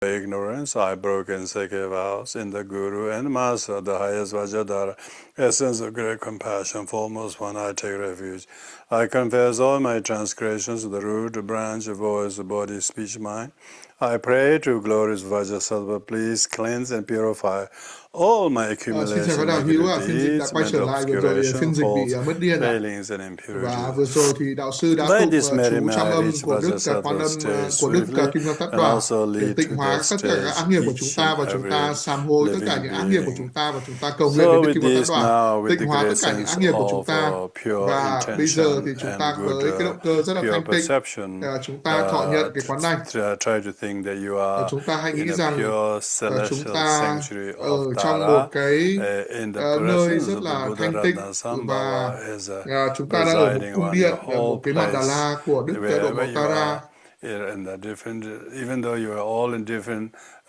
ignorance, I broke and sacred vows in the Guru and Master, the highest Vajradhara, essence of great compassion, foremost one, I take refuge. I confess all my transgressions, the root, the branch, the voice, the body, speech, mind. I pray to glorious Vajrasattva, please cleanse and purify all my Xin chào accumulation, các đạo hữu ạ, phiên dịch đã deeds, quay trở mental lại. Vừa rồi obscuration, phiên dịch bị faults, mất điên ạ. failings, and Và vừa rồi thì đạo sư đã By tụng this Mary chú trăm âm marriage, của Đức Quan Vajrasattva Âm stays của Đức swiftly Kim Cang Tát and Đọa also để lead tịnh to hóa that tất cả các stage ác nghiệp của chúng each ta, và and chúng ta every sám hối tất cả living những ác nghiệp của being. chúng ta, và chúng ta cầu nguyện So đến Đức with Kim Cang Tát this Đọa now, with tịnh the hóa tất great cả những sense ác nghiệp của chúng of ta. pure Và bây giờ intention thì chúng and ta good với cái động cơ rất là pure thanh tịnh, perception, chúng ta thọ nhận cái quán đảnh. try to think that you are Chúng ta hay in nghĩ a rằng pure chúng celestial ta sanctuary ở of trong Tara, một cái in the nơi presence rất of the là Buddha thanh tịnh, Ratnasambhava và is chúng ta đang ở một residing cung on điện, your whole một cái mặt Đà place, La của Đức Độ wherever Mộc you Tara. are. In the different, even though you are all in different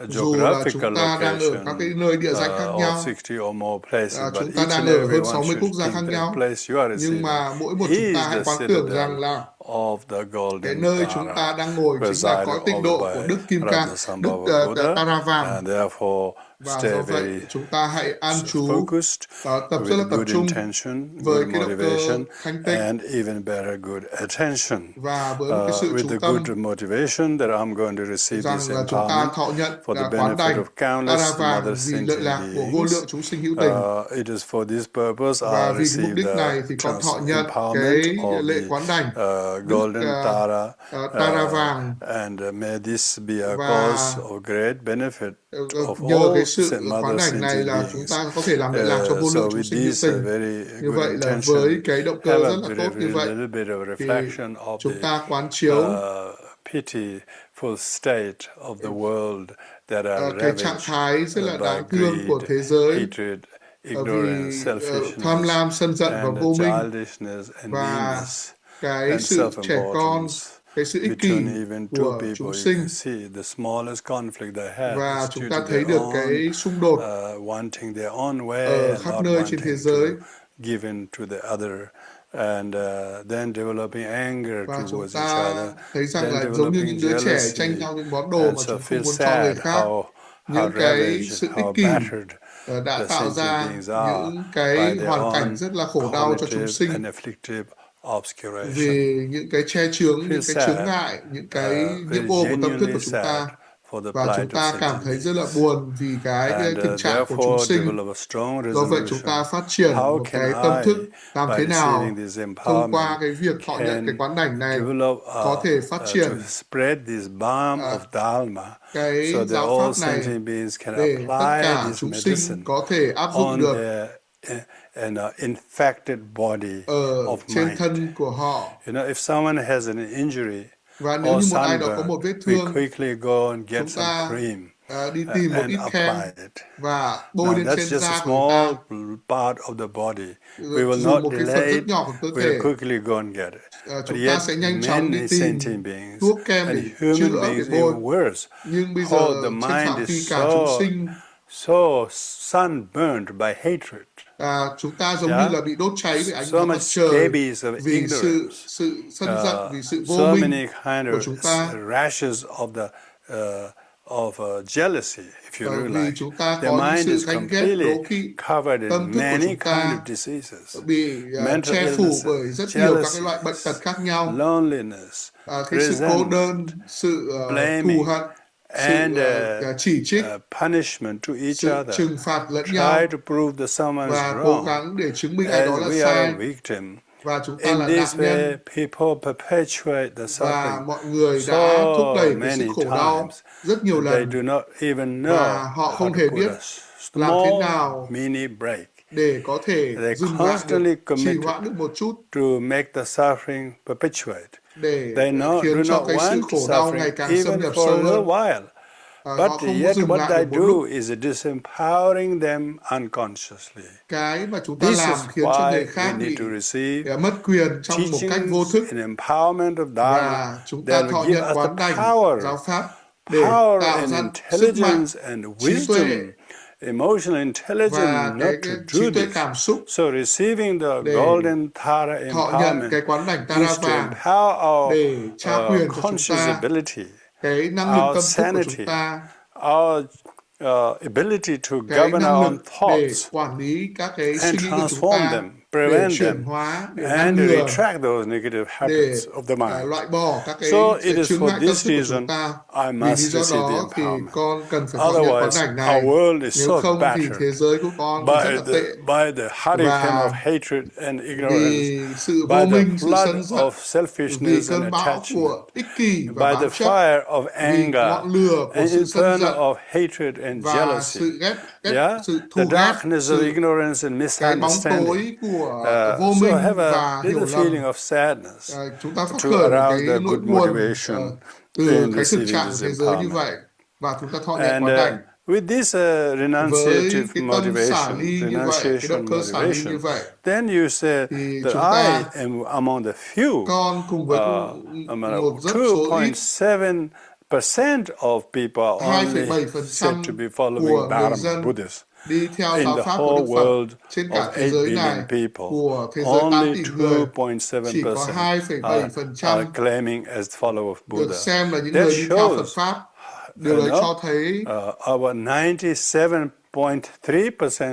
Dù là chúng geographical ta đang ở các cái location nơi địa danh khác of nhau, 60 or more places, but chúng ta each đang and ở every hơn one 60 quốc should gia khác think that nhau, place you are nhưng receiving mà mỗi một chúng ta is hãy the quán tưởng citadel rằng là of the cái golden nơi chúng ta Tara, đang ngồi chính là cõi presided tịnh độ over của by Đức Kim Cang, Đức Ratnasambhava Buddha, Tara Vàng. and therefore Và stay do vậy very chúng ta hãy an trú, focused tập rất là with tập good trung intention, với good cái động cơ motivation, thanh tịnh, and even better, good attention. và với một cái sự With chú the tâm good motivation that I'm going to receive rằng this là chúng ta empowerment thọ nhận for the quán benefit đảnh of Tara countless Vàng other vì lợi sentient lạc của vô beings. lượng chúng sinh hữu tình. It is for this purpose Và I vì cái mục receive đích the này thì con thọ nhận empowerment cái of lễ the quán đảnh Đức golden Tara, Tara Vàng, and may this be a và cause of great benefit of nhờ all cái sự quán mother đảnh này sentient là chúng beings. ta có thể làm lợi lạc cho vô So lượng chúng with sinh hữu this tình. very Như good vậy là intention, với cái động cơ have a rất là tốt như vậy little bit of thì reflection of chúng the ta quán chiếu pitiful state of the world that are cái trạng ravaged thái rất là by đáng thương của greed, thế giới, hatred, vì ignorance, tham selfishness, lam, sân giận và and vô minh, childishness and và meanness cái and sự trẻ con, self-importance cái sự ích kỷ between even two của people. chúng You sinh. can see the smallest conflict they had Và is chúng due ta to thấy their được own cái xung đột wanting their own way ở and khắp not nơi trên thế wanting giới, to give in to the other, and then developing anger và chúng towards each ta other, thấy rằng then là giống như developing những đứa trẻ jealousy, tranh nhau những món đồ and mà so chúng không feel muốn cho người sad khác. how Những cái ravaged, sự ích how kỷ battered đã the tạo sentient ra beings are những by cái their hoàn cảnh own rất là khổ đau cho chúng cognitive sinh, and afflictive obscuration. vì những cái che chướng, những Feel cái chướng sad, ngại, những cái nhiễm very ô của tâm thức genuinely của chúng sad ta, for the và chúng plight of ta cảm sentient thấy rất là beings. buồn vì cái And thực trạng của chúng therefore sinh. develop a strong Do vậy chúng ta resolution. phát triển How một can cái tâm I, thức làm by thế nào receiving this thông qua empowerment, cái việc thọ nhận cái can quán đảnh này develop có thể phát to triển spread this balm of Dharma, cái so that giáo all pháp này sentient beings can để tất apply cả this chúng medicine sinh có thể áp dụng on được an infected body ở of trên mind. thân của họ. You know, if someone has an injury Và nếu or như một ai đó có sunburn, một vết we thương, quickly go and get chúng some ta cream đi tìm một and ít kem apply it. và bôi Now lên that's trên just a da của người ta, small part of the body. We will dùng not một cái phần delay rất it. nhỏ của cơ We'll thể. quickly go and get it. But Chúng ta yet, sẽ nhanh chóng đi many tìm sentient beings thuốc kem and để human chữa, beings để bôi. even worse. Nhưng bây Oh, giờ the trên mind phạm vi is cả chúng sinh, so sunburned by hatred. chúng ta giống như là bị đốt cháy bởi ánh So nắng mặt much trời, scabies of vì sự ignorance. sân giận, vì sự vô So minh many kind của of chúng ta. rashes of the jealousy, if you Vì realize. chúng ta Their có những mind sự is ganh ghét, completely đố kỵ. covered Tâm in thức của many chúng kind ta of diseases, bị mental che phủ illnesses, bởi rất nhiều các cái jealousy, loại bệnh tật khác nhau. loneliness, Cái sự cô đơn, sự thù blaming, hận, and sự chỉ trích, punishment to each sự other. trừng phạt lẫn Try nhau, to prove that someone is và cố wrong, gắng để chứng minh ai đó as là we are a sai, victim. và chúng ta In là this nạn nhân. way, people perpetuate the Và suffering mọi người đã thúc đẩy so cái sự many khổ đau times rất nhiều that they lần, do not even và know họ how không to thể put biết a làm thế small nào mini break. để có thể They dừng lại constantly được, trì committed hoãn được một chút, to make the suffering perpetuate. để They do khiến cho not cái sự want khổ đau ngày suffering càng xâm even nhập for a sâu little hơn. while. Họ But không muốn yet dừng what lại they được một lúc. do is disempowering them unconsciously. Cái mà chúng ta This làm is khiến cho why người we khác need bị to receive mất quyền trong một cách vô thức, teachings and empowerment of Dharma và chúng ta that thọ will give nhận us quán the đảnh power, giáo pháp để tạo and ra sức mạnh, intelligence and trí tuệ wisdom, emotional intelligence và not cái to trí do tuệ this. cảm xúc So receiving the để golden Tara thọ nhận empowerment cái quán đảnh Tara is to vàng empower để trao quyền our cho chúng conscious ta, ability, cái năng lực our tâm thức của chúng sanity, ta, our ability to cái govern năng our lực own để thoughts quản lý các cái suy and nghĩ của chúng transform ta, them, để prevent chuyển them, hóa, để ngăn and ngừa, retract those negative để habits of the mind. loại bỏ các cái So it is chướng for ngại tâm this thức của reason chúng ta. I Vì lý must do receive the đó thì empowerment. con cần phải thọ nhận quán Otherwise, đảnh our này. world is Nếu so không thì battered thế giới của con thì rất là tệ. by the hurricane of Và hatred and ignorance, vì sự by vô the minh, sự flood sân giận, of vì selfishness and cơn bão attachment, của ích kỷ và by bám the chấp, fire of vì anger ngọn lửa của and sự sân inferno giận of hatred and và jealousy. sự sự The thù ghét, darkness of ignorance and cái bóng misunderstanding. tối của vô So minh have a và hiểu little lầm. feeling of sadness Chúng ta phát to khởi một arouse cái the nỗi good buồn motivation từ in cái thực receiving trạng của this thế giới như empowerment. vậy, và chúng ta thọ nhận And quán đảnh. with this Với renunciative cái tâm xả motivation, ly như vậy, cái động renunciation cơ xả ly như motivation, vậy, then you say thì that chúng I ta, am among the few, con cùng với một rất số ít, 2.7% of people are only said to 2,7% be following của người Dharma dân Buddhists. đi theo In giáo the pháp của whole Đức Phật world trên of cả thế 8 giới billion này, people, của thế giới 8 only tỷ người, chỉ có 2.7% 2,7% are claiming as followers of được Buddha. xem là những That người đi theo Phật shows, Pháp. Điều đấy cho thấy our 97.3%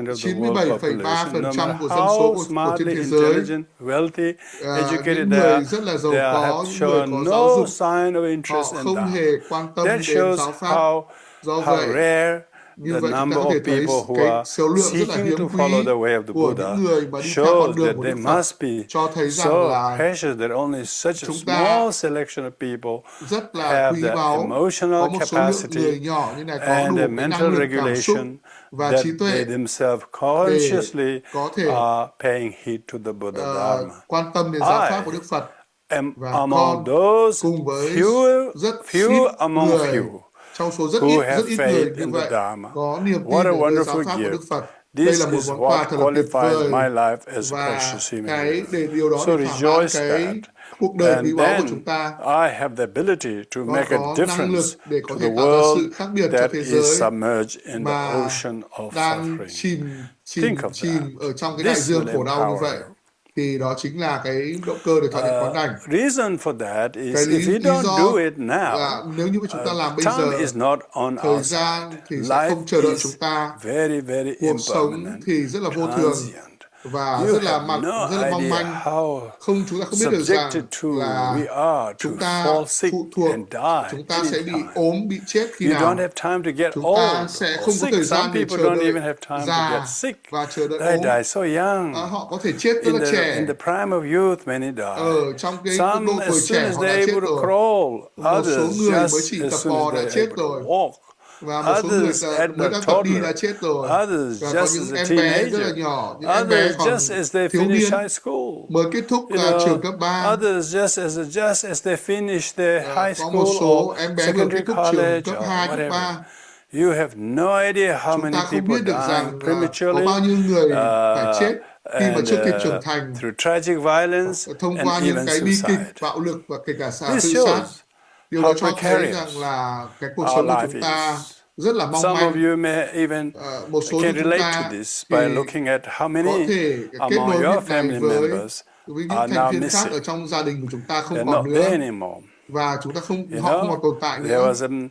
of the world population, no matter 97,3% của dân số how của smartly trên thế giới, intelligent, wealthy, educated những they người are, rất là giàu they có, have những người shown có giáo no dục, sign of họ interest in không Dharma. hề quan tâm That đến shows giáo pháp. Do how vậy, rare như the vậy chúng ta number có thể of thấy people who cái are số lượng rất là seeking hiếm to quý follow the way of the của Buddha, những người mà đi theo shows con đường that của they Đức Phật, must be cho thấy rằng so là precious that only such a chúng ta small selection of people rất là have quý the báu. emotional Có một số lượng capacity người nhỏ như này có and đủ the cái mental năng lực cảm xúc regulation và that trí they tuệ themselves để consciously có thể are paying heed to the Buddha Dharma. quan tâm đến giáo pháp I của Đức Phật. am Và among con those cùng với rất few ít among người, few trong số rất who ít have người faith như in the vậy, Dharma. có niềm What tin a ở với giáo wonderful pháp của Đức gift. Phật. Đây This là một is món what quà thật là tuyệt qualifies vời, my life as a và precious human cái being. để điều đó So để thỏa mãn rejoice cái that. cuộc đời quý And báu của then chúng ta. I have the ability to Con make a có năng lực difference để có to thể the tạo ra world sự khác biệt cho that thế is giới submerged in the mà ocean of đang suffering. Think of that. ở trong cái đại This dương will khổ đau như empower vậy. you. Thì đó chính là cái động cơ để thọ nhận quán đảnh. Reason for that Cái is lý if we don't do do it là now, nếu như chúng ta làm bây time giờ, is not on thời our gian side. thì sẽ không chờ Life đợi is chúng ta. very, very Cuộc sống impermanent, thì rất là vô thường transient. và You rất là have no rất là mong idea manh. how Chúng ta không biết được rằng subjected to là we are to chúng ta fall sick phụ thuộc, and die chúng ta sẽ bị anytime. ốm, bị chết khi You don't nào. have time to get Chúng ta old sẽ or không có sick. thời Some gian để people chờ don't đợi even have time to già get sick. và chờ đợi They ốm. die so young. Họ có thể chết rất là trẻ. In the prime of youth, many die. Trong cái Some độ tuổi as soon trẻ as họ đã they're chết able to rồi. crawl, Một số others người mới just chỉ as tập soon as bò đã they're chết able to rồi. walk. Và một số người Others at mới the đang tập đi đã toddler, chết rồi. others Và có just những as a em bé rất là teenager, nhỏ, những em bé others còn just as they thiếu finish niên high school. mới kết thúc trường cấp 3. Others just as they finish their high Có một school số or em bé vừa secondary kết thúc trường college cấp or 2, cấp whatever. 3. You have no idea how Chúng many ta không people biết được rằng dying có prematurely bao nhiêu người phải chết khi mà and chưa kịp trưởng thành through tragic violence thông and qua những even cái bi kịch, suicide. bạo lực và kể cả This tự sát. shows Điều đó how cho thấy precarious rằng là cái cuộc our sống của life chúng ta is. rất là mong Some of manh. you may even Một số can trong chúng relate ta to this thì by looking at how có many thể kết among nối your việc này family với members những are thành now viên khác ở missing. trong gia đình của chúng ta không They're còn not nữa, there anymore. và chúng ta You họ không know, còn tồn tại there nữa. was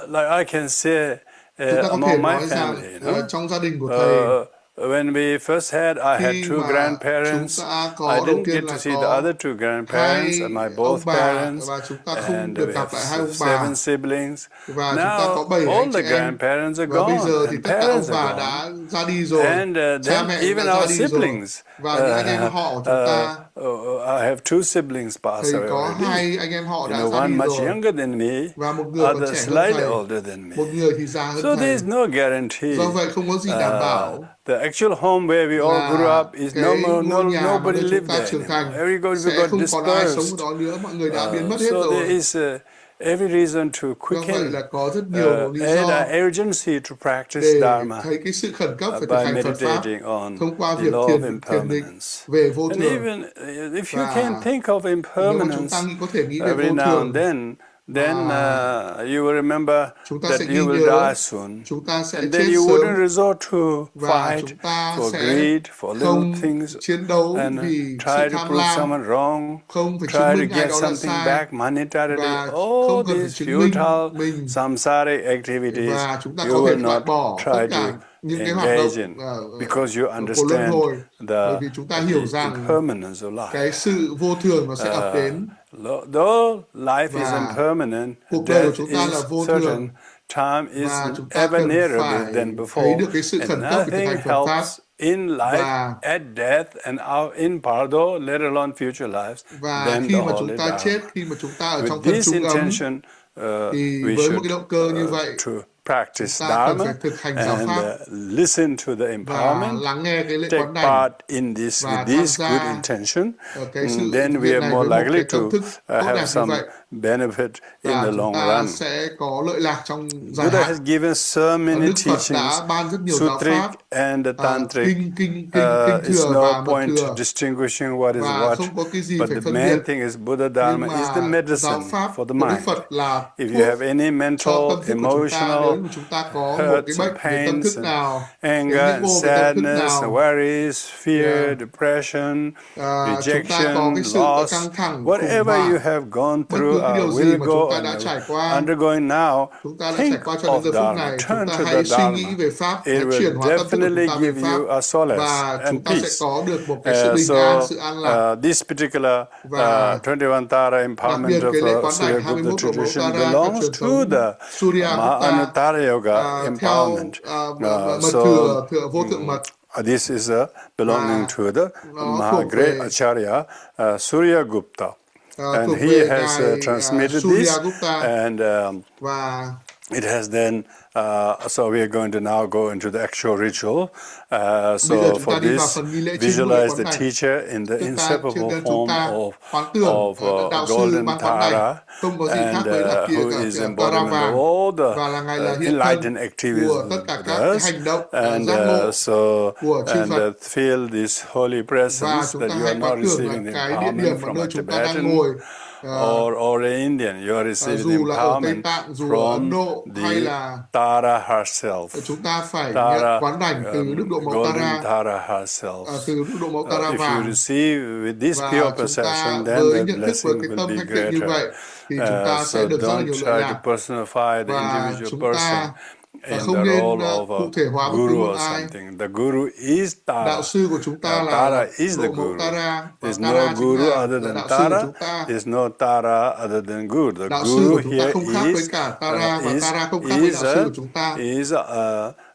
like I can say Chúng ta có thể among my nói rằng family, trong gia đình của thầy, when we first had, I had khi two mà grandparents. chúng ta I có đầu didn't tiên get to là see the có other two grandparents hai and my ông both bà, parents, và chúng ta không and được we gặp have lại hai ông bà, 7 siblings. và chúng ta có Now 7 all anh the chị em, grandparents are và bây gone giờ thì and tất cả ông parents bà are đã gone. ra đi rồi, And cha then mẹ even đã ra our đi rồi, siblings. và những anh em họ của chúng ta, I have two siblings passed thầy away có already. hai anh em họ đã ra One đi much rồi, younger than me, và một người còn other trẻ hơn slightly thầy, older than me. một người thì già hơn So thầy. there's no guarantee. Do vậy không có gì đảm bảo The actual home where we all grew up is cái ngôi nhà mà nobody nơi chúng lived ta there trưởng thành anymore. Everybody sẽ got không còn ai sống dispersed. ở đó nữa, mọi người đã biến mất hết So there rồi. is every reason to Do vậy quicken, là có rất nhiều lý add do an urgency to practice để Dharma thấy cái sự khẩn cấp phải thực by hành Phật pháp meditating on thông qua the việc law of thiền định impermanence. về vô And thường. even if you Và can think of nếu mà chúng impermanence ta có thể nghĩ về every vô now thường, and then, then you will remember chúng ta that sẽ you ghi will nhớ die soon. chúng ta sẽ And chết then you sớm, wouldn't resort to và fight chúng ta for sẽ greed, for little không things, chiến đấu and vì try sự to tham prove lam, someone wrong, không phải try chứng to minh ai get đó là something sai, back monetarily. và All không cần phải these chứng minh futile mình, samsaric activities và chúng ta you có thể will loại not bỏ tất try to cả những cái hoạt động engage in because you của luân understand hồi, bởi vì chúng ta hiểu the rằng impermanence of life. cái sự vô thường nó sẽ ập đến, Though life is và impermanent, cuộc đời của death chúng ta là is vô certain, thường, time is và chúng ta ever cần nearer phải than thấy before, được cái sự and khẩn cấp về thực nothing hành Phật Pháp. helps in life Và at death and out in pardo, let alone future lives, than khi the mà chúng holy ta chết, Dharma. khi mà chúng ta ở With trong thân this trung ấm, intention, thì we với một should cái động cơ như vậy, to chúng practice ta cần phải Dharma thực hành giáo and pháp listen to the và empowerment, lắng nghe cái lễ take quán đảnh part in this và with tham this good gia intention, cái sự then thực we hiện are này more với một likely cái to tâm thức tốt have đẹp như some vậy, benefit in và the chúng long ta run. sẽ có lợi lạc trong dài Buddha hạn. has given so many Đức Phật teachings, đã ban rất nhiều giáo sutric pháp, and tantric. kinh It's thừa no và mật point thừa, distinguishing what is và what, không có cái gì but phải the phân main biệt. thing is Buddha Nhưng Dharma is the mà giáo medicine pháp for the của Đức mind. Phật là If you thuốc have any cho mental, tâm thức của chúng ta. emotional Nếu mà chúng ta có một cái hurts bệnh and về tâm pains thức and nào, cái anger nhức and nhối về tâm thức sadness and nào, worries, fear, depression, chúng ta có cái rejection, sự loss, căng thẳng, khủng whatever you hoảng, have gone bất through cứ cái or điều gì will mà go chúng ta and đã trải qua, undergoing now, chúng ta đã think trải qua cho đến of giờ phút Dharma, này, chúng turn ta to the hãy suy Dharma. nghĩ về Pháp, It hãy will chuyển hóa tâm thức của chúng definitely ta về give Pháp, you a solace và and chúng ta sẽ peace. có được một cái sự bình an, sự an lạc. This particular Và 21 Tara đặc biệt empowerment cái lễ of quán đảnh Suryagupta 21 độ mẫu tradition Tara theo belongs truyền to thống the Suryagupta, Anutara Yoga theo empowerment. mật thừa, vô thượng mật, This is belonging và to the nó thuộc Great về Acharya Suryagupta. And thuộc he về has ngài transmitted this, Suryagupta, and và it has then, so we are going to now go into the actual ritual. bây giờ So chúng ta for đi vào this, phần nghi lễ chính của lễ visualize quán the đảnh. teacher in the Trước inseparable tiên chúng form ta hoán tưởng of đạo sư golden ban quán đảnh Tara, không có gì khác and với là who is Tara embodiment of Vàng, all và là ngài là the hiện thân enlightened activities của tất cả of các cái us, hành động and giác ngộ của chư and Phật. feel this holy Và presence chúng that ta you hãy are not quán tưởng là receiving the cái địa điểm empowerment mà from nơi a chúng ta đang Tibetan ngồi, or an Indian. You are receiving the dù là ở Tây empowerment Tạng, dù ở Ấn from Độ, hay the là Tara herself. chúng ta phải nhận Tara, quán đảnh từ đức độ mẫu golden Tara, Tara herself. từ đức độ mẫu Tara If you vàng. receive with this pure Và chúng ta perception, then với the nhận thức với blessing cái will tâm be thanh tịnh như greater. vậy thì chúng ta So sẽ được rất là don't nhiều lợi try to lạc. personify the Và individual chúng person ta in không the nên role of cụ thể hóa a bất cứ guru một or ai. something. The guru is Tara. Đạo sư của chúng ta là Tara is the độ mẫu guru. Tara, và There's Tara no chính guru là other than đạo sư của Tara. chúng ta. There's no Tara other than guru. The Đạo sư guru của chúng ta here không khác với cả Tara, và Tara không khác với đạo sư của chúng ta. is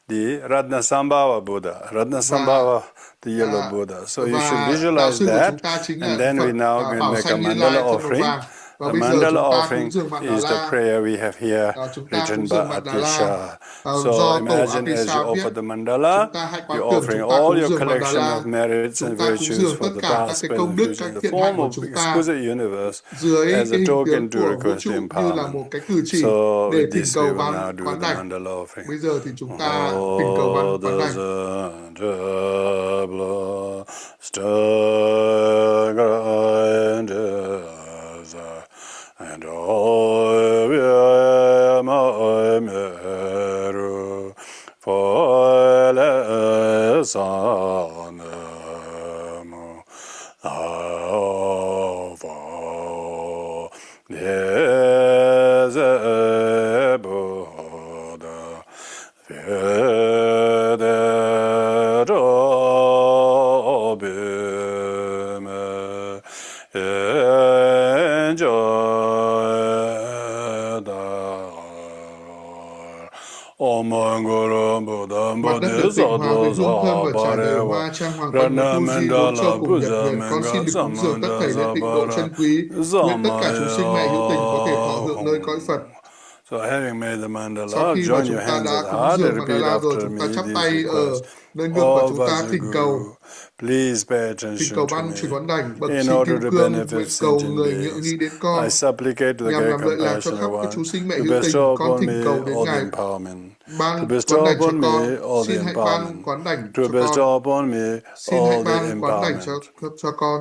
the Ratnasambhava Buddha. Ratnasambhava, the yellow Buddha. So you should Và đạo visualize sư của that, chúng ta chính and là then Phật we now going to Bảo make a Sanh Như mandala Lai thân màu offering. vàng. Và The bây giờ mandala chúng ta offering cúng dường Mạn Đà is the La. prayer we have here Chúng ta written cúng by dường Mạn Đà La Atisha. So do tổ imagine as Atisha you viết. offer the mandala, Chúng ta hãy quán you're tưởng offering chúng ta all cúng your dường Mạn Đà collection La. of merits Chúng and ta cúng virtues dường for tất the cả các past, cái present, công đức, future, các in the thiện hạnh form của of chúng ta exquisite universe dưới as a cái hình token tướng to của vũ request trụ the như là empowerment. một cái cử chỉ So để with thỉnh this we cầu will ban now do quán the đảnh. mandala offering. Bây giờ thì chúng ta thỉnh cầu ban quán đảnh. And all my meru for less on yes Buddha Mặt đất được tịnh hóa với hương thơm và trải đầy hoa trang hoàng tân và tu di bốn châu cùng nhập huyền. Con xin được cúng dường tất thảy lễ tịnh độ chân quý, nguyện tất cả chúng sinh mẹ hữu tình có thể thọ hưởng nơi cõi Phật. So having made the mandala, Sau khi mà join chúng your ta hands đã at the cúng heart dường and repeat mandala rồi, after chúng me ta chắp these tay ở requests. nơi ngực và chúng ta Vajraguru, thỉnh cầu. please pay Thỉnh attention cầu to ban truyền me. quán đảnh, bậc In sinh order kim to cương, benefit nguyện cầu sentient người nhượng beings, nghi đến con, I supplicate to the nhằm great làm lợi lạc cho khắp compassionate các one chúng sinh mẹ to hữu tình. bestow Con upon thỉnh me cầu đến all the Ngài empowerment. ban To quán bestow đảnh cho upon me con. all the Xin hãy ban empowerment. quán đảnh To cho con. bestow upon me Xin hãy all the ban quán đảnh empowerment. cho con.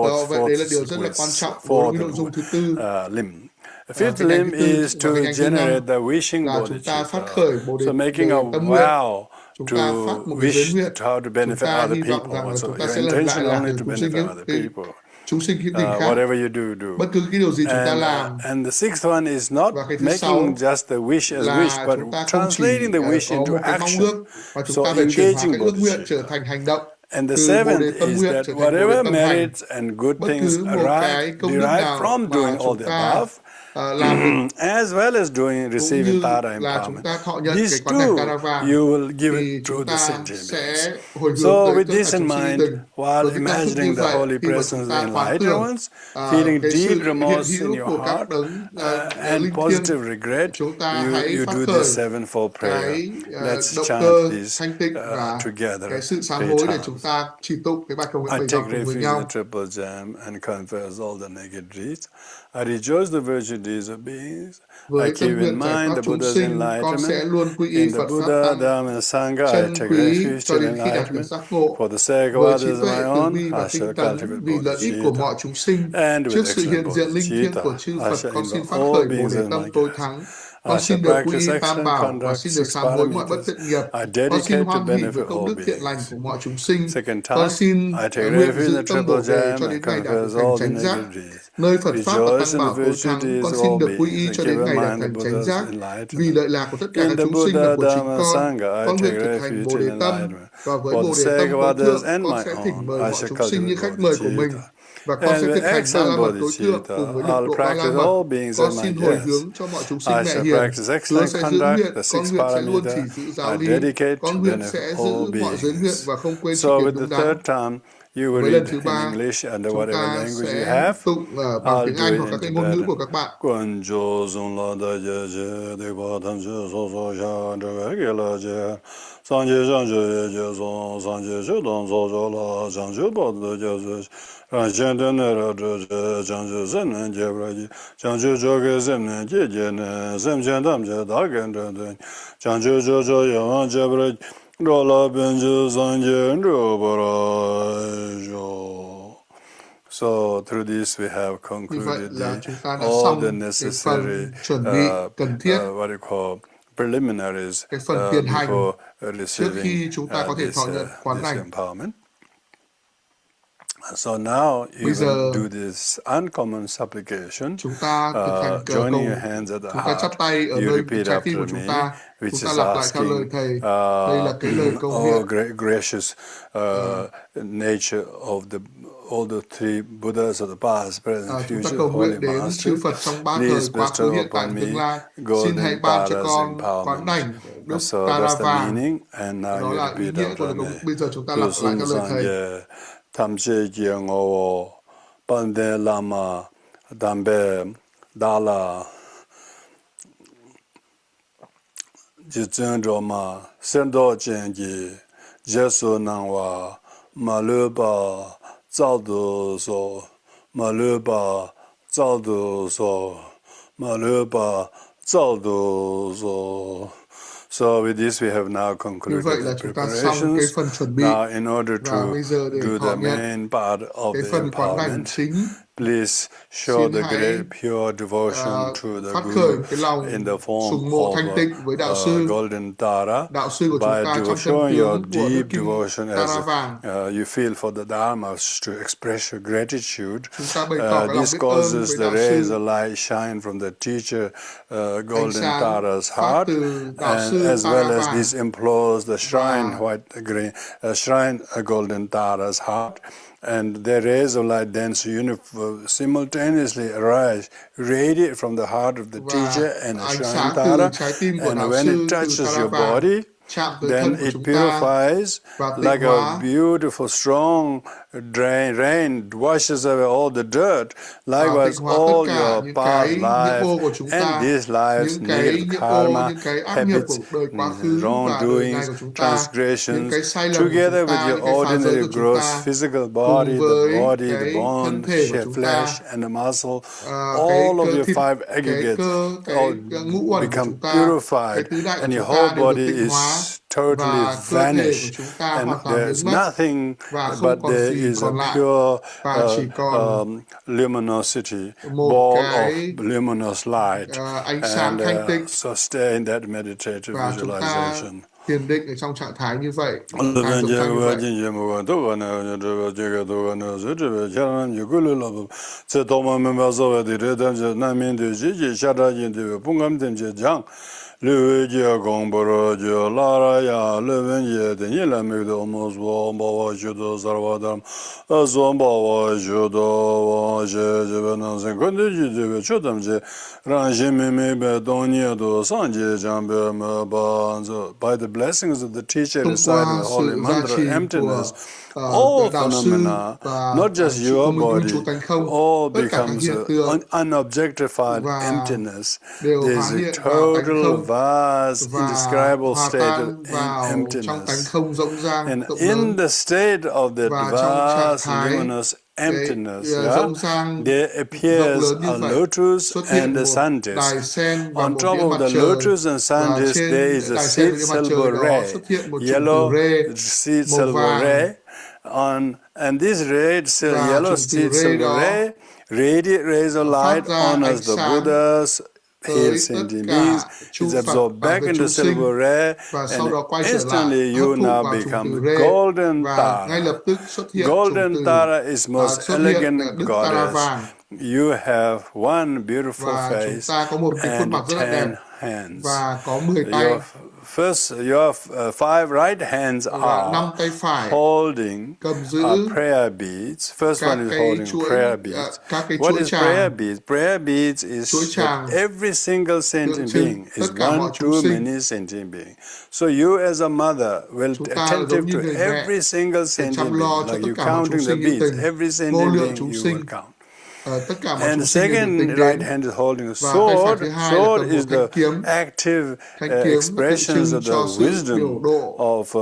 fourth vậy đấy là điều with rất là quan trọng. fourth Cái nội dung thứ tư, limb. The fifth cái nhánh limb thứ tư is to và cái nhánh thứ năm generate the wishing là chúng ta phát bodhicitta. khởi bồ đề So making về a tâm nguyện. vow chúng to ta phát một cái giới wish nguyện, how to chúng benefit ta other hy vọng people rằng là also. chúng ta Your sẽ làm lại intention lạc only từ to chúng sinh benefit other people. chúng sinh hữu tình khác. Whatever you do. Bất cứ cái điều gì chúng ta làm. And the sixth one is not Và cái thứ making 6 just the wish as wish, là but chúng ta không chỉ translating the wish có into một cái mong action. ước, mà chúng So ta phải chuyển hóa engaging cái ước nguyện trở bodhicitta. thành hành động. And the Từ bồ đề seventh tâm is nguyện that trở thành bồ đề whatever tâm hành. merits and good Bất things cứ một cái arrive, công đức derived nào from doing mà all chúng the ta above, làm được, as well as cũng receiving như Tara là chúng empowerment, ta thọ nhận these cái quán đảnh two Tara Vàng, you will give thì it chúng through the ta sentient beings. sẽ hồi So hướng tới with tất cả this in chúng sinh hữu mind, tình. while Với cái cảm thức như imagining the vậy, holy khi mà presence chúng of the ta quán enlightened tưởng ones, feeling cái deep sự hiện remorse in hữu your của các heart đấng and linh thiêng, positive regret, chúng ta hãy you phát do khởi this sevenfold prayer. cái Let's động chant cơ these thanh tịnh và together cái sự sám 3 hối để times. chúng ta trì tụng cái bài cầu nguyện I 7 take dòng cùng với refuge in the nhau. triple gem and confess all the naked deeds. I rejoice the virtue deeds of beings. I Với keep tâm in nguyện giải mind thoát the chúng Buddha's sinh, con sẽ enlightenment. luôn quy y In the Phật Pháp Buddha, Tăng Dhamma, and Sangha, I chân take quý refuge cho till đến khi đạt được enlightenment. giác ngộ. For the sake of Với trí others of tuệ, my từ own, bi và I shall tinh tấn cultivate vì lợi ích của bodhicitta. mọi chúng sinh. And with Trước sự excellent hiện diện linh thiêng của bodhicitta, chư I Phật, shall con xin invoke phát all khởi bồ beings đề as tâm my tối guide. thắng. I Con shall xin được quy practice y Tam excellent Bảo và conduct, xin được 6 sám hối mọi bất paramitas. thiện nghiệp. I Con xin dedicate to hoan hỷ với benefit công all đức thiện lành beings. của mọi chúng sinh. Second Con time, xin I take nguyện refuge in the giữ tâm triple bồ đề gem cho and đến ngày đạt được confess thành all the chánh giác. naked deeds. Nơi Phật Pháp và Rejoice Tăng in Bảo the tối virtue thắng, deeds con of xin all được quy y beings. I cho keep đến in ngày đạt mind the thành chánh Buddha's giác. Vì enlightenment. lợi lạc của tất cả In các the chúng sinh là Buddha, của chính Dhamma, con. Sangha, I Con nguyện take thực hành refuge bồ in đề tâm, enlightenment. và với For bồ the đề sake tâm of tối others thượng, and con my sẽ thỉnh own, mời I mọi shall chúng sinh như cultivate khách mời của mình. bodhicitta. Và con And sẽ with thực hành ba la excellent mật tối thượng bodhicitta, cùng với lục I'll độ ba la practice mật. all beings Con as my xin hồi guests. hướng cho mọi chúng sinh I mẹ shall hiền. practice Hứa excellent sẽ giữ conduct, nguyện, the con six nguyện sẽ luôn chỉ paramitas. giữ giáo I lý. dedicate to Con nguyện benefit sẽ giữ all mọi giới nguyện beings. và không quên So tri kiến with the đúng đắn. third time, you will Với lần read thứ in ba, English and chúng whatever ta language you sẽ have. tụng bằng I'll tiếng do Anh it hoặc các in cái ngôn ngữ Tibetan. của các bạn. Quan jo zung la da ye je de ba tan je so so sha de ge la je san je zhang je ye je zong san je zhe dong zo zo la zhang je ba de je zhe ran zhen de ne ra de je zhang je zhen ne je bra ji zhang je zhe ge zhen ne je ne zhen zhen dam je da gen de de zhang je zhe zhe yang je bra ro la ben je zhang je ro ba ra jo. So through this we have Như vậy concluded là chúng ta đã all the xong cái necessary phần chuẩn bị cần thiết, what you call preliminaries cái phần tiền hành before trước receiving khi chúng ta có thể thọ nhận quán this đảnh. empowerment. So now you Bây giờ will do this uncommon supplication, chúng ta thực hành cầu, joining your hands at the chúng ta chắp heart. tay ở You nơi repeat trái tim của after chúng me, ta. Chúng which ta is lặp lại theo lời asking, Thầy. Đây là cái lời cầu nguyện. oh gracious nature of all the three Buddhas of the past, present, Chúng ta future, cầu Holy nguyện đến Master, chư Phật trong ba thời, please quá khứ, bestow hiện tại upon và tương me lai. Xin hãy golden ban cho Tara's con quán empowerment. đảnh Đức So Tara that's the Vàng. meaning, and now Đó you là ý repeat nghĩa của after lời. me. Bây giờ chúng ta lặp lại theo lời Thầy. Tamche kia ngowo, pande lama, dambe, dala, jitsen roma, sendo chengi, jesu nangwa, maluba, zaldu so, maluba, zaldu so, maluba, zaldu so. So with this we have now Như concluded vậy là the chúng ta xong cái preparations. phần chuẩn bị. Now in order Và to bây giờ để do thọ the nhận main part of cái the phần quán đảnh empowerment, chính, please show xin the hãy great pure devotion to the phát khởi Guru cái lòng in the form sùng mộ thanh tịnh với đạo sư. of golden Tara. Đạo sư của chúng By ta trong chân showing your tướng của Đức deep Kim devotion as Tara Vàng. you feel for the Dharma to express your gratitude. Chúng ta bày tỏ cái lòng This biết ơn causes với the đạo rays sư. of light shine from the teacher Ánh golden sáng Tara's phát heart, từ đạo and sư as Tara well as Vàng. this implores the shrine Và shrine golden Tara's heart, and the rays of light then simultaneously arise, radiate from the heart of the teacher and the ánh shrine sáng từ Tara, trái tim của and đạo when sư it từ touches Tara your Vàng body, chạm tới then thân của it chúng ta purifies và tịnh like hóa. a beautiful strong rain washes away all the dirt. Likewise, Tịnh hóa all tất cả your những past cái nhiễm ô của chúng life ta, and these lives, những cái negative nhiễm ô, karma, những cái ác nghiệp của habits, đời quá khứ và đời này wrongdoings, của chúng ta, những transgressions, cái sai lầm của together chúng with ta, your những cái phá giới ordinary của chúng gross ta, physical cùng body, với the cái bone, thân thể của chúng ta, flesh, and the muscle, cái all of cơ your thịt, five cái aggregates cơ, all cái ngũ uẩn của become chúng ta, cái purified, tứ đại của and chúng your ta whole đều được body tịnh is hóa totally và cơ thể của vanished, chúng ta and hoàn toàn there's biến mất nothing và but không còn there gì is a còn lại, pure và chỉ còn luminosity, một ball cái of luminous light, ánh sáng thanh tịnh. so stay in that meditative Và chúng ta visualization. thiền định ở trong trạng thái như vậy, trạng thái giống như vậy. Lưu gia công bờ gia la ra ya lưu bên ye de ni la me do mos bo ba wa ju do sarvadam azom ba wa ju do wa je je ben sen kon de ji de cho dam je ran je me me be don ye do san je jam be ma ba zo. By the blessings of the teacher reciting the holy mantra emptiness, all phenomena, not just your body, all becomes unobjectified emptiness. There is a total vast, indescribable state of emptiness. And in the state of that vast, luminous emptiness, there appears a lotus and a sun disk. On top of the lotus and sun disk, there is a seed silver ray, yellow seed silver ray. And this red yellow seed silver ray, radiate rays of light honors the Buddhas, pale sentient beings, is absorbed back into silver ray, and instantly you now become golden Tara. Golden Tara is most elegant goddess. You have one beautiful face and 10 hands. Your 5 right hands are holding prayer beads. First one is holding prayer beads. What is prayer beads? Prayer beads is that every single sentient being is one too many sentient being. So you as a mother will attentive to every single sentient being, like you counting the beads. Every sentient being you will count. And the second right hand is holding a sword. Sword is the active expressions of the wisdom of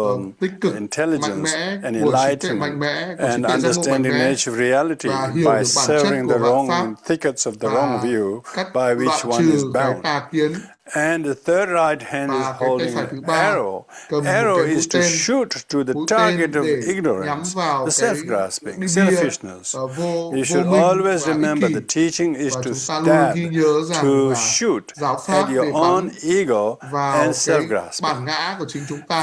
intelligence and enlightenment and understanding nature of reality by severing the wrong thickets of the wrong view by which one is bound. And the third right hand is holding an arrow. Arrow is to shoot to the target of ignorance, the self-grasping, selfishness. You should always remember the teaching is to stab, to shoot at your own ego and self-grasping.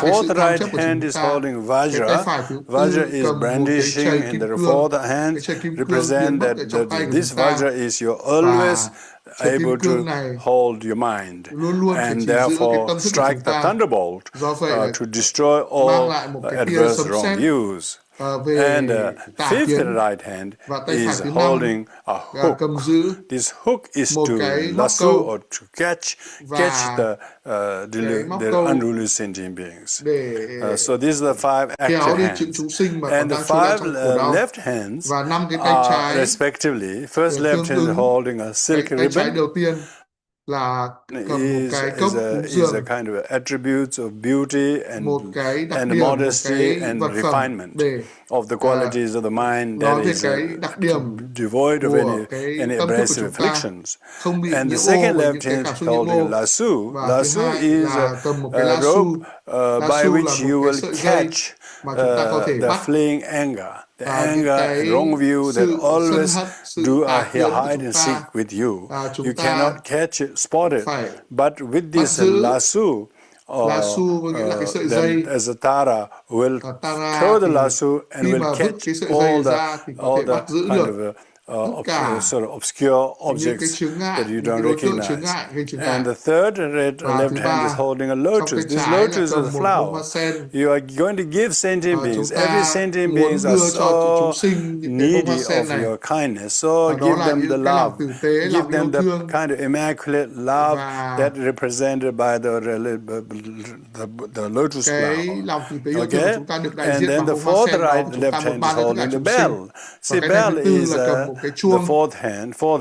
Fourth right hand is holding Vajra. Vajra is brandishing in the fourth hand, represent that this Vajra is your always able to hold your mind and therefore strike the thunderbolt to destroy all adverse wrong views. And fifth right hand is holding a hook. This hook is to lasso or to catch the unruly sentient beings. So these are the 5 active hands. And the 5 left hands are respectively, first left hand is holding a silk ribbon. Is a kind of attributes of beauty and modesty and refinement of the qualities of the mind that is devoid of any abrasive afflictions. And the second left hand is holding lasso. Lasso is a rope by which you will catch the fleeing anger. The anger and wrong view that always do hide and seek with you. You cannot catch it, spot it. But with this lasso, then as a Tara will throw the lasso and will catch all the kind of sort of obscure objects that you don't recognize. And the third left hand is holding a lotus. This lotus is a flower. You are going to give sentient beings. Every sentient beings are so needy of your kindness. So give them the love. Give them the kind of immaculate love that represented by the lotus flower. Okay? And then the fourth left hand is holding the bell. See, bell is the fourth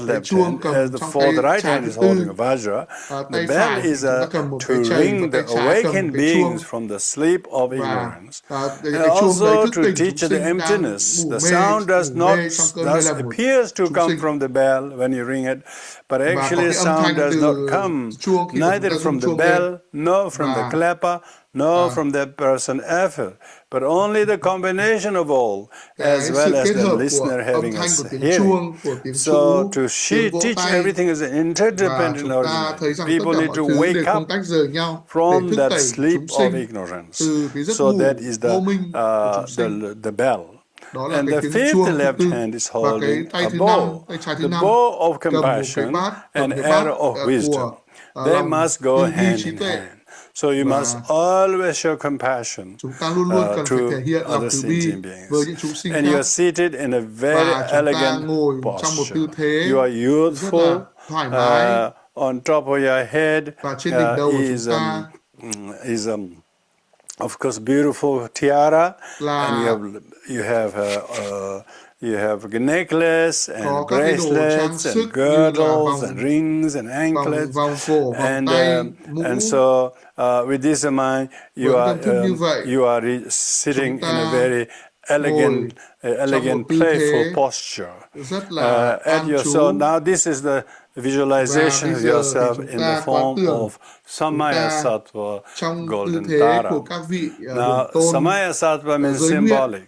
left hand, as the fourth right hand is holding a Vajra. The bell is to ring the awakened beings from the sleep of ignorance. And also to teach the emptiness. The sound thus appears to come from the bell when you ring it, but actually sound does not come neither from the bell, nor from the clapper, no from that person effort, but only the combination of all, as cái well sự as kết the hợp listener của âm having a thanh của tiếng hearing. chuông, của tiếng So trú, to tiếng vỗ teach tay, everything is và interdependent chúng ta thấy argument. rằng tất People cả need mọi to thứ đều wake không up tách rời nhau để from thúc that đẩy sleep chúng of sinh ignorance. từ cái giấc So ngủ that is vô minh của chúng sinh. the bell. Đó là And cái the tiếng fifth chuông thứ left tư, hand is và cái holding tay a thứ năm, bow, tay trái the thứ năm bow of cầm một cái compassion bát, and cầm cái bát arrow of wisdom. của They lòng must go từ bi hand trí in tuệ, hand. So you must và always show compassion chúng ta luôn luôn cần to phải thể hiện lòng other từ bi sentient với beings. những chúng sinh And you khác, are seated in a very và chúng ta elegant ngồi trong một posture. tư thế You are rất youthful. là thoải mái, On top of your head và trên đỉnh đầu của chúng ta is of course beautiful tiara, and là you have a necklace and có các cái đồ trang bracelets and sức như là girdles and rings and anklets, vòng cổ, vòng and tay, mũ. and so with this in mind, Với tâm thức như vậy, you are sitting chúng in a ta very ngồi trong một tư playful thế posture. rất là At an yourself. trú. Now this is the Và visualization bây of giờ thì yourself chúng in the ta quán form tưởng of chúng Samaya ta Sattva trong tư golden thế Tara. của các vị bổn Now tôn Samaya Sattva means giới nguyện symbolic.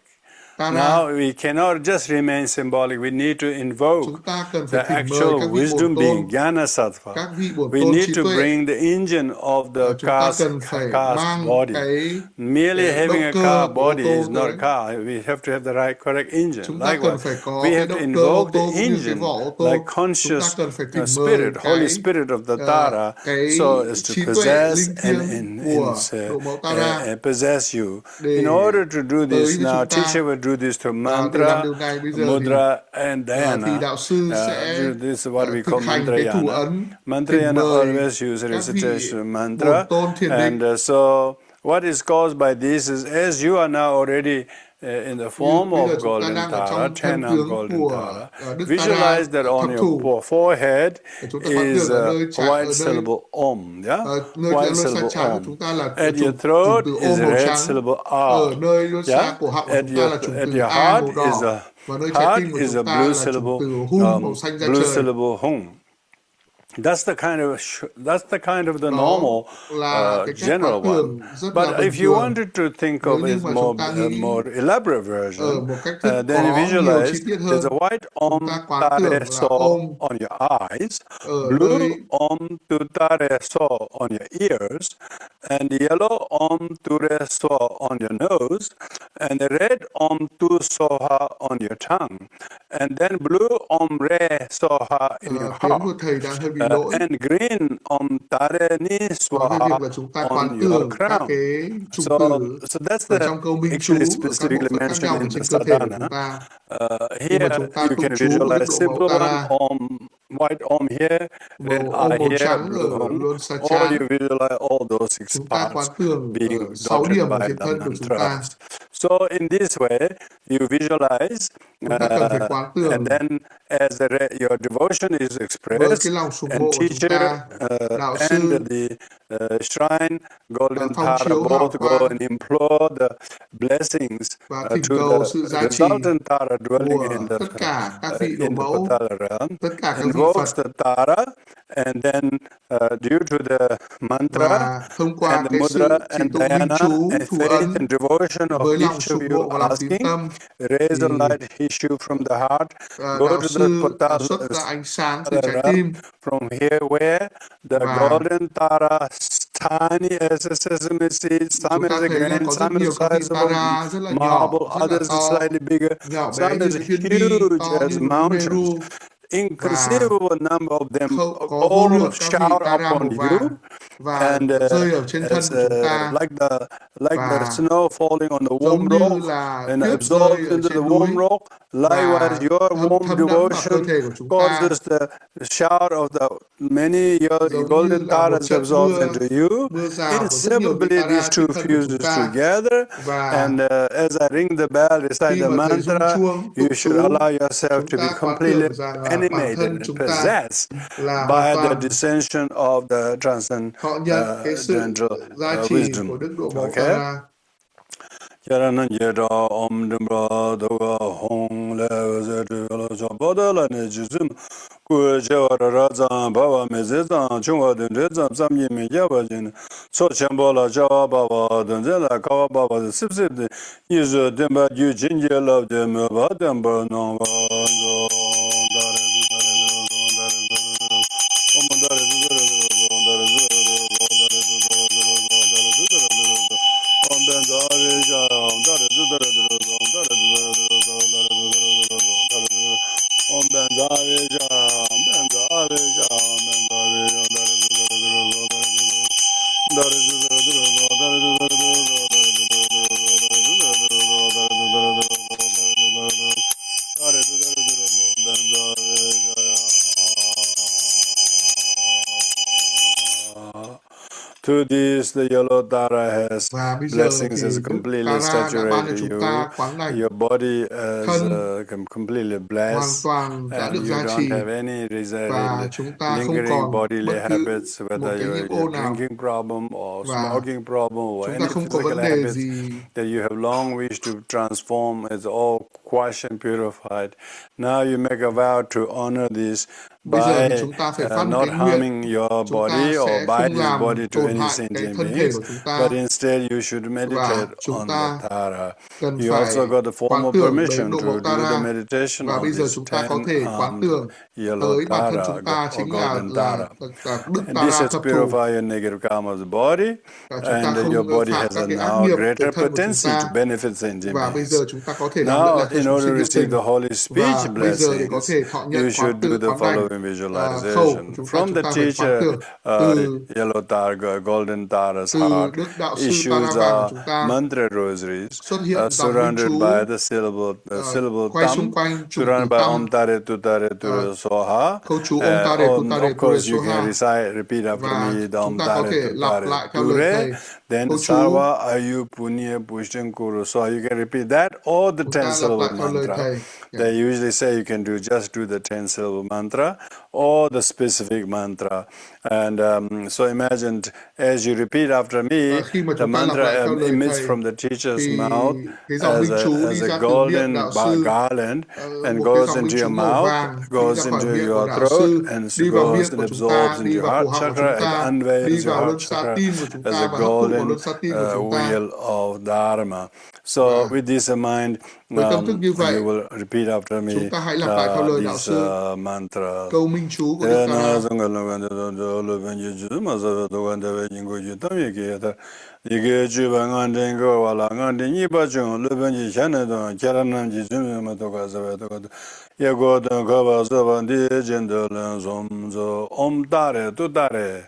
Tara. Now we cannot just remain symbolic. We need to invoke Chúng ta cần the phải thỉnh mời actual các vị bổn wisdom being, tôn, Jnana Sattva. các vị bổn We tôn need trí to tuệ. bring the engine of the Chúng ta car's cần phải mang body. cái Merely having động a cơ car của ô body tô is not tới. a car. We have to have the right correct engine. Chúng ta Likewise, cần phải có we cái have to động cơ ô invoke tô the cũng như cái engine, vỏ ô like tô. Chúng ta conscious cần phải thỉnh mời spirit, Holy cái Spirit of the Tara, cái so as to trí tuệ possess linh and thiêng của độ mẫu Tara possess you. để In order to do tới this, với now chúng ta. teacher will do this through Để làm mantra, điều này bây giờ mudra, and thì dhyana. đạo sư sẽ This is what we thực call hành cái thủ mantrayana. ấn, thỉnh Mantrayana mời always use các vị recitation bổn mantra, tôn thiền định. and so what is caused by this is, as you are now already in the form Bây giờ of chúng ta golden đang ở Tara, trong 10 thân arm tướng golden của Tara. Đức Tara Visualize that on thập thủ. your forehead Chúng ta quán is tưởng a ở white nơi syllable Om, yeah? nơi White nơi xa syllable trán của Om. chúng ta là At chủng your throat từ is Om a màu red trắng. syllable Ở A, nơi xa yeah? cổ họng của At chúng ta là chủng từ your A heart màu is đỏ, a và nơi trái tim của chúng ta blue là chủng syllable từ Hun màu xanh da blue trời. syllable Hum. That's the kind of the normal là cái cách general quán tưởng one. rất But là bình if you thường. wanted to think Nếu of như it mà chúng ta nghĩ more elaborate ở version, một cách thức then you có nhiều visualize chi tiết there's hơn, a white chúng Om ta quán Tare tưởng là So Om on your eyes, ở blue nơi Om Tutare So on your ears, and yellow Om Ture So on your nose, and the red Om Tu Soha on your tongue, and then blue Om Re Soha in your tiếng của heart, thầy đang hơi bị lỗi. and green Om Tare Ni Có cái Swaha việc là chúng ta quán on your tưởng các crown. cái chủng từ So that's ở the trong câu minh chú actually ở các bộ specifically phận khác mentioned nhau in the trên cơ thể của chúng sadhana. ta. Nhưng mà Here chúng ta you tụng can chú của đức visualize độ mẫu simple one Tara, Om, white Om here, red Om eye màu here, trắng blue ở Om, luôn xa or trán. you visualize all those six Chúng ta quán parts tưởng being 6 dotted điểm ở by trên the thân của chúng ta. mantras. So in this way, you visualize, Chúng ta cần phải quán tưởng and then as your devotion is với expressed, cái lòng sùng and mộ của chúng teacher ta, đạo and sư the shrine, golden phong Tara, chiếu hào both go quang and implore the blessings và thỉnh to cầu the sự gia trì resultant Tara dwelling của tất cả các vị độ in the mẫu, Patala realm, tất cả các vị invokes Phật, the Tara, and then due to the mantra và thông qua and the cái mudra sự trì and tụng minh dhyana chú, and thủ faith ấn and devotion of với lòng each of sùng you mộ và lòng tín asking, tâm, raise a thì light issue from the heart, go đạo to the sư Patala xuất ra ánh sáng từ trái realm, tim, from here where the và golden Tara, tiny as a sesame seed, some chúng ta as a thấy là grain, có rất some nhiều as các the vị size of a Tara rất là marble, nhỏ, rất là others to, slightly bigger, nhỏ bé some như as cái viên bi, huge to as như núi mountains. Meru, và Inconceivable number of them có vô all lượng các vị shower Tara màu upon vàng you, và and rơi ở trên thân as của chúng ta, like the và snow falling on the giống warm như rock là and tuyết absorbed rơi ở into the trên warm núi rock. Likewise, và your warm thấm đẫm vào cơ devotion thể của chúng ta, causes the shower of the many giống như golden là một taras trận absorbed into you. mưa rào của rất nhiều vị Inseparably, these Tara two trên thân của chúng fuses ta. together. Và And as I ring the bell, recite khi the mà thầy rung mantra, chuông you tụng should chú, allow yourself chúng to be ta quán completely tưởng rằng là bản animated thân and chúng ta possessed là by hoàn the toàn descension of the họ nhận cái sự transcendental gia trì wisdom. của đức độ mẫu Okay? Tara. Yaranan yera om dimbra doga hong le zedu lo jo bodala ne jizum ku jawara raza baba mezeza chungwa den reza zamye me yaba jin so chambola jawa baba den zela kawa baba sip sip de yizo demba yu jinje love dem ba dem ba no ba zo dare To this, the yellow Tara has Và bây giờ blessings thì is Đức completely Tara đã ban cho saturated chúng you. ta quán lành Your body is thân completely hoàn blessed, toàn đã and được you gia don't trì, have any và chúng ta không lingering còn bodily bất cứ habits, một whether cái nhiễm you're ô nào, drinking problem or và smoking problem or chúng ta any không có physical vấn đề habits gì. that you have long wished to transform. It's all quashed and purified. Now you make a vow to honor this Bây giờ by thì chúng ta phải phát một not cái nguyện, harming your chúng ta body or sẽ không bind your làm body to tổn any hại cái sentient thân thể beings, của chúng but ta, instead you should meditate và chúng on the ta Tara. cần You phải also got the quán formal tưởng đến permission độ to mẫu do the Tara. meditation Và on bây giờ this chúng ta có thể quán 10-armed tưởng yellow tới bản thân Tara chúng ta or chính golden là Tara. Đức And this Tara has thập thủ, purified your negative karma's body, và chúng ta and không your body phạm has các a cái ác now nghiệp về greater thân của chúng potency to ta. benefit sentient Và bây beings. giờ chúng ta có thể làm lợi Now, lạc cho in chúng order to sinh hữu receive tình. the holy speech Và bây giờ để có blessings, thể thọ nhận you quán should do từ the quán lành following khẩu của visualization. chúng From the ta phải quán teacher, tưởng từ yellow Tara, golden Tara's từ heart Đức Đạo Sư Tara issues Vàng của chúng ta mantra rosaries xuất hiện dòng minh surrounded by chú the syllable quay xung tam, quanh chủng từ surrounded by tam, Om Tare Ture Soha. câu chú Om Tare Tu Tare Of Ture course, you can Soha, repeat after và me the chúng Om ta có Tare thể Tu lặp Tare lại theo lời Ture. thầy. Then Câu chú Sarva Ayu Punya Pushtan Kuru. So you can repeat that or the chúng 10 ta lặp lại syllable theo lời mantra. thầy. They usually say you can just do the 10 syllable mantra or the specific mantra. And so imagine as you repeat after me, Khi mà the chúng ta lặp mantra lại theo lời emits thầy from the teacher's thì mouth cái dòng minh chú as đi a ra từ miệng golden đạo sư, garland and một cái goes dòng minh into chú your màu mouth, vàng đi ra goes khỏi into miệng của your đạo throat, sư, and đi vào goes miệng and của chúng absorbs ta, đi into your vào cổ heart họng của chakra. chúng It ta, đi unveils your vào heart luân xa chakra tim của chúng as ta a và hấp thụ vào golden luân xa tim của chúng ta. wheel of Dharma. So Và with this in mind, với tâm thức như vậy, you will repeat after me chúng ta hãy lặp lại theo lời đạo these sư mantras. câu minh chú của Đức Tara. 이게 주방한 된 거와라 안데 이바중 르벤지 전에도 결혼한지 좀 가서 예고도 가봐서 반디 젠들은 좀저 옴다레 두다레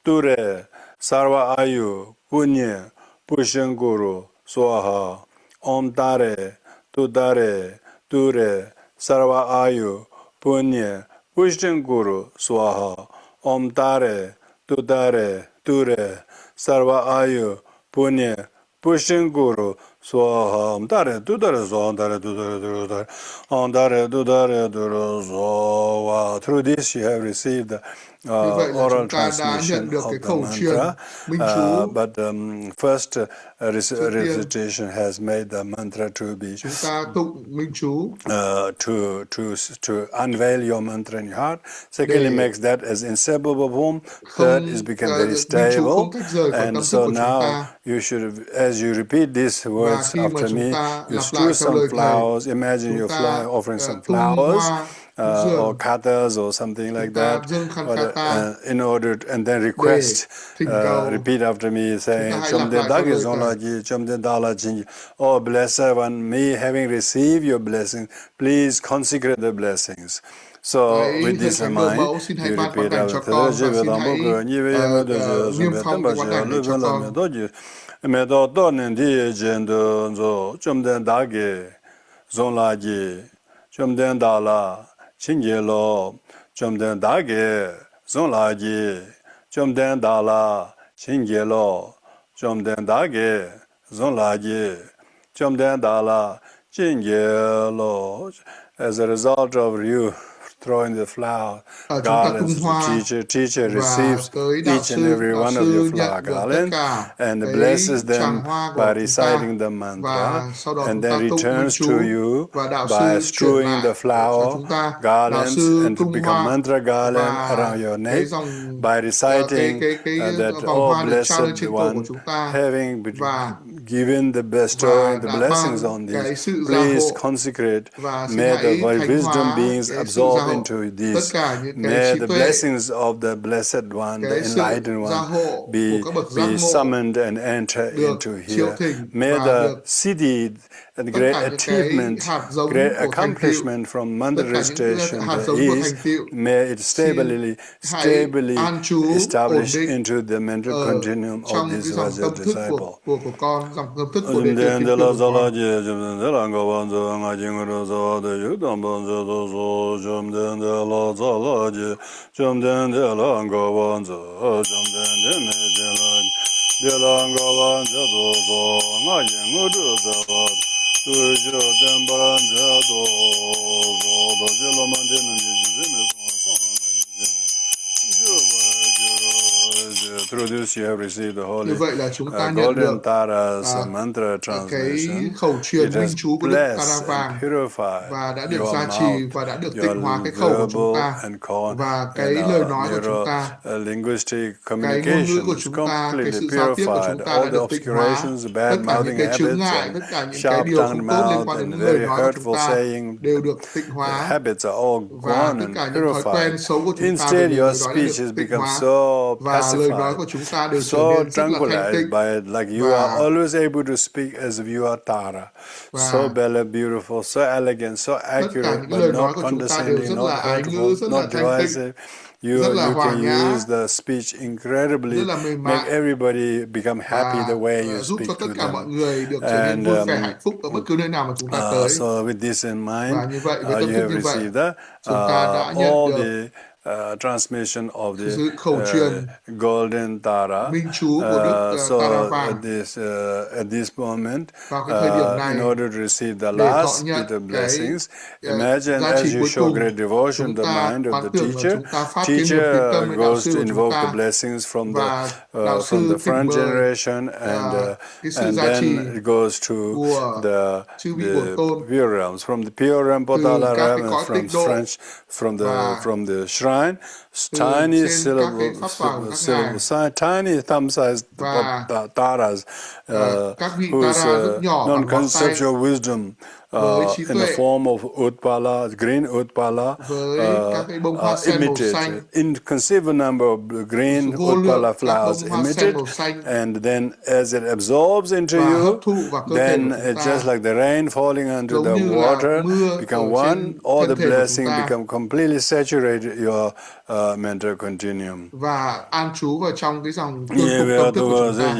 두레 사르와 아유 분예 부신구루 소하 옴다레 두다레 두레 사르와 아유 분예 부신구루 소하 옴다레 두다레 두레 Sarva Ayu Punya Pushinguru Swaham Dare Dudare Zon Dare Dudare Dare Dudare Dure. Through this you have received the Như vậy là oral chúng ta đã nhận transmission được cái of the khẩu truyền mantra, minh chú. but first Trước tiên recitation has made the mantra to be chúng ta tụng minh chú to unveil your mantra in your heart. Secondly, để makes that as inseparable form. không Third is become very minh chú stable. không tách rời khỏi And tâm thức so của chúng now ta. you should, as you repeat these Và words khi mà after chúng me, ta you lặp strew lại theo some lời thầy, flowers. Imagine chúng you're ta offering some tung flowers hoa cúng or dường, katas or something chúng like ta that. dâng khăn Or, kata in order and then để request, thỉnh cầu. repeat after me, Chúng ta saying, hãy lặp lại theo lời thầy. Oh, blessed one, me having received your blessing, please consecrate the blessings. So, Hãy with thần this in thánh độ mind, mẫu, xin hãy you ban quán repeat đảnh cho con và xin hãy niêm phong cái quán đảnh này cho con. As a result of you throwing the flower chúng ta tung garlands to hoa the teacher và receives tới đạo each and sư, every one of your flower nhận được tất garlands cả and cái blesses them tràng hoa by của chúng ta, reciting the mantra, và sau đó and chúng then ta tụng kinh returns to chú, you và đạo by sư chuyển strewing the lại cho flower chúng ta. Đạo garlands sư and to tung become hoa mantra garland và around your cái neck dòng by reciting that, vòng oh, hoa được trao lên blessed trên cổ của one, chúng ta, having và given the bestowing the đã blessings ban on cái these, sự gia please hộ, consecrate, và xin may the hãy thánh wisdom hóa beings cái sự gia absorb hộ, into tất this. cả những cái May trí the tuệ, blessings of the blessed one, the cái sự enlightened gia one, hộ be, của các bậc giác be ngộ summoned and enter được into chiếu here. thỉnh, May và the được seed and tất great cả những cái achievement, hạt giống great của thành tựu, accomplishment from tất Mantra cả những station, hạt the giống của east, thành tựu, may it xin hãy an trú ổn establish định into the mental ở continuum of trong this cái dòng Vajra tâm thức disciple. của con, dòng tâm thức của đệ tử kính yêu của Through this you have received the holy Như vậy là chúng ta nhận golden được Tara's mantra cái translation. khẩu truyền It minh has chú của Đức Tara blessed Vàng, and purified và đã được your gia trì mouth, và đã được your tịnh hóa cái khẩu của chúng verbal ta, and và cái and lời nói của chúng neuro ta, linguistic cái ngôn ngữ communication của is chúng ta, cái completely sự giao tiếp của purified. chúng ta All đã the được tịnh hóa. obscurations, Tất bad cả những mouthing cái chướng habits ngại, and tất cả những cái sharp điều tongued không tốt liên mouth quan and đến lời very nói của chúng hurtful ta saying đều được tịnh hóa, habits are all và gone tất and cả những thói quen purified. xấu của chúng ta về Instead, lời your nói đã speech được has tịnh become hóa, so và lời nói pacified, của chúng ta đều trở so nên rất là thanh tranquilized tịnh, by it, like you are và always able to speak as if you are Tara. So và beautiful, so elegant, so tất cả accurate, những but lời not nói của chúng ta đều condescending, rất not là ái ngữ, hurtful, rất not là thanh tịnh, derisive. rất là You hòa can nhã, use the speech incredibly, rất là mềm make mại, everybody become happy the và way you giúp cho speak tất to cả mọi them. người được trở nên And vui vẻ hạnh phúc ở bất cứ nơi nào mà chúng ta tới. so with this in mind, Và như vậy, với you tâm thức have như vậy, received that. chúng ta đã nhận All được the transmission of the sự khẩu truyền golden Tara. minh chú của Đức So Tara at Vàng this moment, vào cái thời điểm in này, order to receive the để thọ last nhận bit of cái blessings, imagine giá as trị you cuối show cùng, great devotion chúng to the ta mind of quán the tưởng là teacher. chúng ta phát kiến một tín Teacher tâm với đạo goes sư to của chúng invoke the ta, blessings from và đạo the sư thỉnh front mời generation, cái sự and giá trị then it goes to của chư vị bổn the tôn pure realms, from the pure realm, từ Potala các realm, cái and cõi tịnh độ, và from the shrine, từ tiny trên các cái pháp bảo của các ngài, tiny thumb-sized và taras, các vị whose Tara rất nhỏ bằng ngón tay, non-conceptual wisdom với trí in the tuệ, form of Utpala, green Utpala, với các cái bông hoa sen màu imitate xanh, inconceivable number of green vô lượng Utpala các flowers bông hoa sen imitate, màu xanh, and then as it absorbs into và hấp you, thụ vào cơ thể then của chúng it's just ta, like the rain falling onto giống the như là water, mưa become ở one, trên all the thân thể của chúng blessing ta, become completely saturate your mental continuum. và an trú vào trong cái dòng tương tục tâm thức của chúng ta.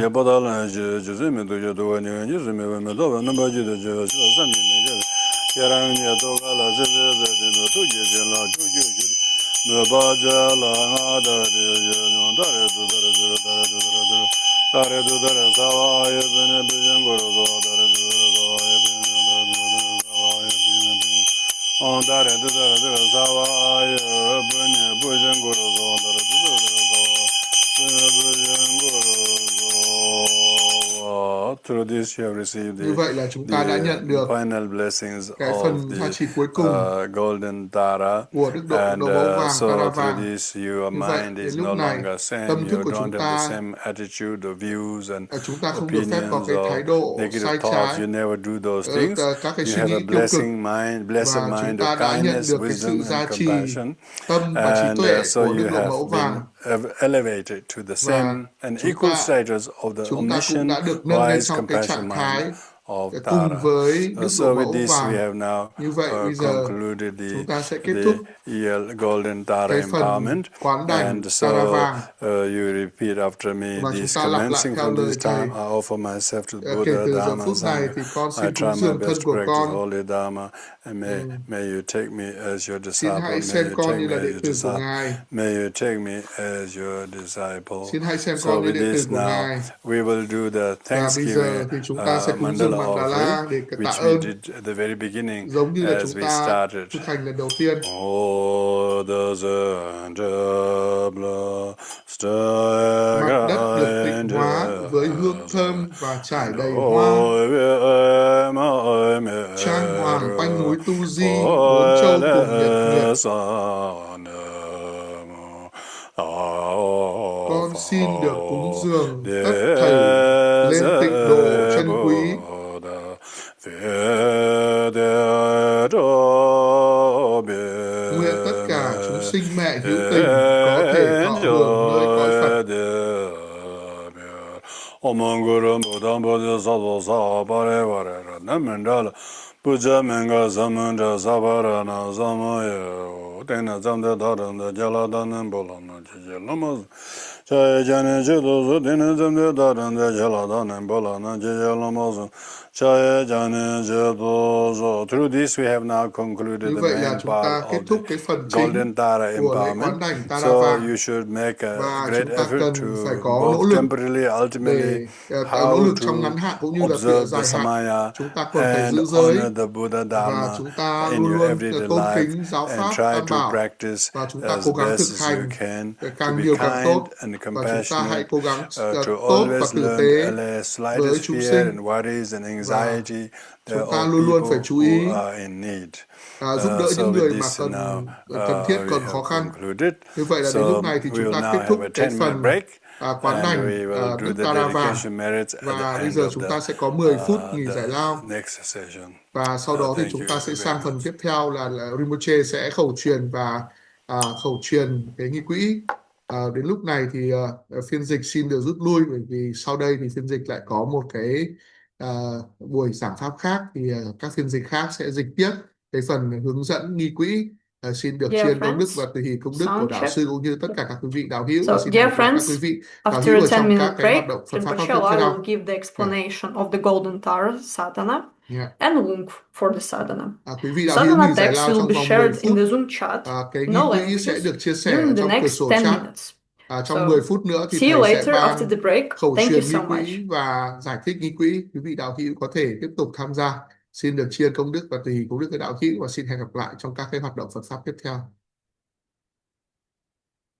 Through this you have received Như vậy là chúng ta đã nhận được final blessings cái of phần gia trị cuối cùng golden Tara, của Đức Độ and Đồ Mẫu Vàng so Tara through Vàng. this your Như vậy, mind đến is lúc no này, longer same, tâm thức you của don't chúng have the ta, same attitude or views and chúng ta không được phép có opinions cái or thái độ negative sai thoughts. trái, You never do those things. các cái You suy have nghĩ a tiêu cực, blessing mind, blessed và chúng mind ta of đã nhận kindness, được cái sự wisdom, gia and trì compassion, tâm và trí and tuệ so của you Đức Độ have Mẫu been Vàng, elevated to the và same and equal status of the chúng ta cũng omniscient, đã được nâng lên wise, trong cái compassion trạng mind thái of cùng Tara. với Đức So Độ with Mẫu this we Vàng. have now Như vậy bây giờ concluded chúng ta sẽ kết thúc golden Tara cái phần empowerment, quán đảnh and so Tara Vàng, you repeat after me. và chúng This ta lặp lại commencing theo from lời this Thầy. time, I offer myself to Kể Buddha, từ giờ Dharma, phút này Sangha. thì con I xin try cúng my dường best thân to của practice con. holy Dharma, and may you take me as your Xin disciple. hãy May xem you con take như me là as đệ your tử của disciple. Ngài. May you take me as your disciple. Xin hãy xem So con như with đệ tử this của now, Ngài. we will do the Và bây giờ Thanksgiving thì chúng ta sẽ cúng dường mandala offering, để tạ which we ơn, did at the very beginning giống như là as chúng we ta started. thực hành lần đầu tiên. Mặt đất được tịnh hóa với hương thơm và trải đầy hoa. Trang hoàng quanh núi Tu Di, bốn châu cùng nhật nguyệt. Con xin được cúng dường tất thảy lên tịnh độ chân quý. Nguyện tất cả chúng sinh mẹ hữu tình có thể thọ hưởng nơi cõi Phật. Puja menga zamanda sabarana zamaya tena zamda daranda jaladana bolana jalamaz Chaya jane jedozo tena zamda daranda jaladana bolana jalamaz Chaya jane jedozo. Through this we have now concluded Như the vậy là main chúng part ta kết of thúc the cái phần Golden chính Tara của lễ quán empowerment. đảnh Tara So Vàng, you should make a và great chúng ta effort cần to phải có nỗ both lực temporarily, ultimately, để nỗ how lực to trong ngắn hạn cũng như là observe the dài hạn. Samaya Chúng ta còn phải and giữ giới honor the Buddha và Dharma chúng ta in luôn your luôn everyday tôn life kính giáo and pháp try Tam to Bảo, practice và chúng ta as cố gắng best thực as you hành can to càng be nhiều càng kind tốt, and và chúng ta hãy compassionate, cố gắng to tốt và always tử learn tế to allay với slightest chúng fear sinh, and worries and và anxiety chúng ta of luôn luôn phải people chú who ý are in need. giúp đỡ So những with người mà this now cần thiết, we cần have khó khăn. concluded. Như vậy là So đến lúc này thì we chúng will ta now kết thúc have a cái 10-minute phần break. quán And đảnh we will do Đức the Tara Vàng, dedication merits at the và bây end giờ of chúng ta sẽ có 10 phút nghỉ giải lao, next session. và sau đó thì Thank chúng you ta sẽ very sang phần much. tiếp theo là Rinpoche sẽ khẩu truyền và khẩu truyền cái nghi quỹ. Đến lúc này thì phiên dịch xin được rút lui, bởi vì sau đây thì phiên dịch lại có một cái buổi giảng pháp khác, thì các phiên dịch khác sẽ dịch tiếp cái phần hướng dẫn nghi quỹ. Xin được tri ân công đức và tùy hỷ công đức của đạo sư cũng như tất cả các quý vị đạo hữu, và xin hẹn gặp lại các quý vị đạo hữu ở trong các cái hoạt động Phật pháp pháp tiếp I theo. will give the explanation of the golden Tara sadhana and link for the sadhana. Quý vị đạo hữu Sadhana nghỉ giải text lao will trong be vòng 10 shared phút. in the Zoom chat Cái in nghi all quỹ sẽ languages được chia sẻ ở during the trong cửa next sổ 10 chat. minutes. Trong 10 phút nữa thì See you thầy sẽ later after the break. khẩu Thank you truyền so nghi much. quỹ và giải thích nghi quỹ. Quý vị đạo hữu có thể tiếp tục tham gia. Xin được tri ân công đức và tùy hỷ công đức của đạo hữu, và xin hẹn gặp lại trong các cái hoạt động Phật pháp tiếp theo.